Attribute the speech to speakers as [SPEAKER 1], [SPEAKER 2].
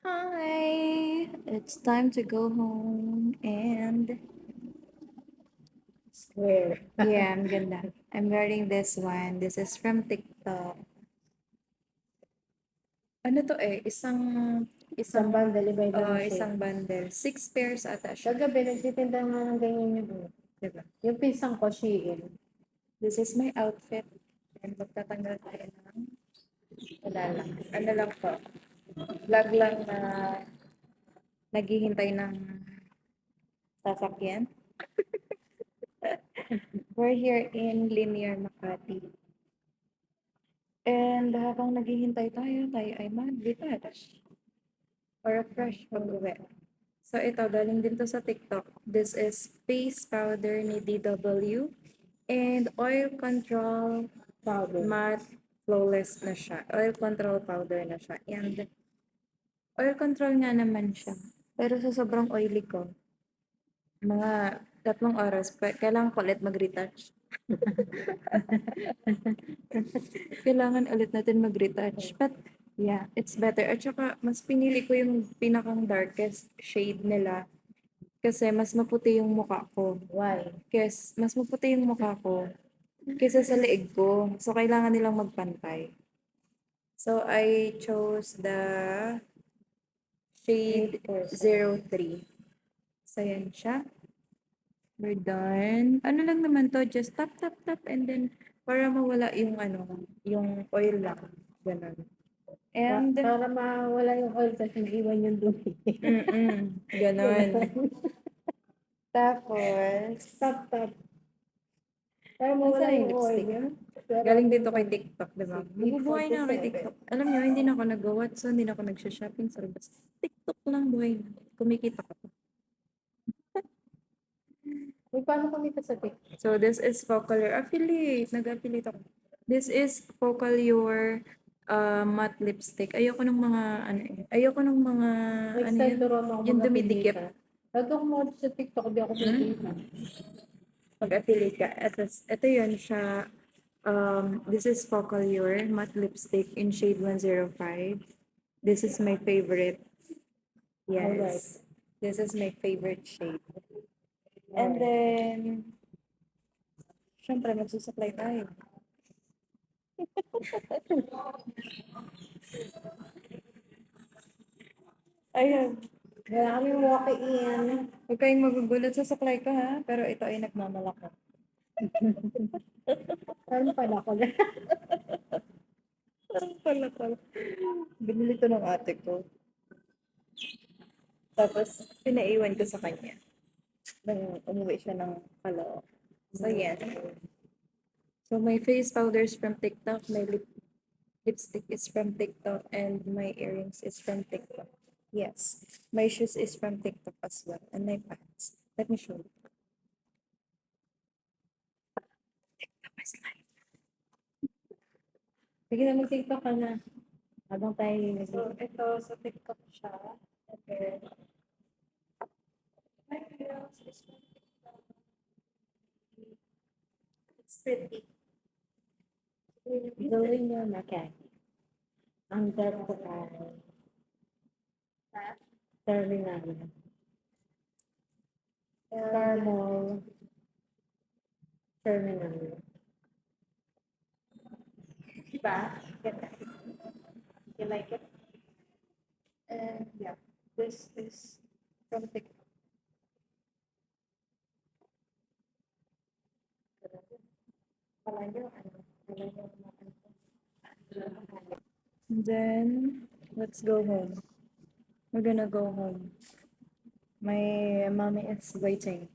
[SPEAKER 1] Hi, it's time to go home and
[SPEAKER 2] Square.
[SPEAKER 1] yeah, I'm gonna. I'm wearing this one. This is from TikTok. Ano to isang
[SPEAKER 2] Isang bundle, iba-iba ng shape.
[SPEAKER 1] isang bundle. 6 pairs ata siya,
[SPEAKER 2] Kagabi, nagtitinda nga ng ganyan yung,
[SPEAKER 1] diba?
[SPEAKER 2] yung pinsang ko, Shein.
[SPEAKER 1] This is my outfit. And magtatanggal tayo ng wala lang. Ano lang to? Vlog lang na naghihintay ng sasakyan. We're here in Linear, Makati. And habang naghihintay tayo ay mag-retouch or fresh pag-uwi. So ito, galing din to sa TikTok. This is face powder ni DW and oil control
[SPEAKER 2] Powder.
[SPEAKER 1] matte flawless na siya. Oil control powder na siya. And oil control nga naman siya. Pero sa sobrang oily ko, mga 3 oras, kailangan ko ulit mag-retouch. Kailangan ulit natin mag-retouch. But, yeah, it's better. At saka, mas pinili ko yung pinakang darkest shade nila. Kasi mas maputi yung mukha ko.
[SPEAKER 2] Why?
[SPEAKER 1] Mas maputi yung mukha ko kaysa sa leeg ko. So, kailangan nilang magpantay. So, I chose the shade 03. So, yan siya. We're done. Ano lang naman to, just tap, tap, tap, and then para mawala yung yung oil lang. Ganun. And,
[SPEAKER 2] Para mawala yung oil kasi naiwan yung dumi.
[SPEAKER 1] ganun. Tapos,
[SPEAKER 2] Tap, tap. Para
[SPEAKER 1] nasaan
[SPEAKER 2] mawala
[SPEAKER 1] yung
[SPEAKER 2] yung oil
[SPEAKER 1] lipstick?
[SPEAKER 2] yun. Pero
[SPEAKER 1] Galing
[SPEAKER 2] ano
[SPEAKER 1] dito kay
[SPEAKER 2] naman,
[SPEAKER 1] TikTok, diba?
[SPEAKER 2] si
[SPEAKER 1] Mabubuhay na ako kay
[SPEAKER 2] 47.
[SPEAKER 1] TikTok. Alam nyo, hindi na ako nag-Watson, hindi na ako nagsha-shopping sa labas. TikTok lang buhay na. Kumikita ka pa.
[SPEAKER 2] Uy, paano kumita sa TikTok?
[SPEAKER 1] So, this is Focalure. Affiliate. Nag-affiliate ako. This is Focalure matte lipstick. Ayoko ng mga, ayoko ng mga,
[SPEAKER 2] Next
[SPEAKER 1] ano
[SPEAKER 2] time,
[SPEAKER 1] yun?
[SPEAKER 2] turuan mo ako
[SPEAKER 1] Yung
[SPEAKER 2] mag-affiliate
[SPEAKER 1] dumidikit.
[SPEAKER 2] ka. Lagi ako mo sa TikTok, di ako kumikita.
[SPEAKER 1] Pag-affiliate ka. Ito yun siya. This is Focalure matte lipstick in shade 105. This is my favorite.
[SPEAKER 2] Alright.
[SPEAKER 1] Yes. This is my favorite shade. And then, syempre, magsusupply tayo. Ayun.
[SPEAKER 2] Wala kami walk-in.
[SPEAKER 1] Huwag kayong magugulat sa supply ko ha, pero ito ay nagmamalaki.
[SPEAKER 2] Saan pala ko na?
[SPEAKER 1] Pala. Binili to ng ate ko. Tapos, pinaiwan ko sa kanya. Nang umuwi siya ng Calooc. So, yan. So, my face powders from TikTok, my lipstick is from TikTok, and my earrings is from TikTok. Yes. My shoes is from TikTok as well, and my pants. Let me show you. Tapos live.
[SPEAKER 2] Sige na, mag-TikTok ka na. Habang tayo
[SPEAKER 1] So, ito, sa TikTok siya. Okay. My earrings is from TikTok. It's pretty.
[SPEAKER 2] gawin nyo na kaya. Ang dad ko ay terminal. Thermal terminal.
[SPEAKER 1] Diba? Ganda. You like it? And yeah, this is from TikTok. Then, let's go home. We're gonna go home. My mommy is waiting.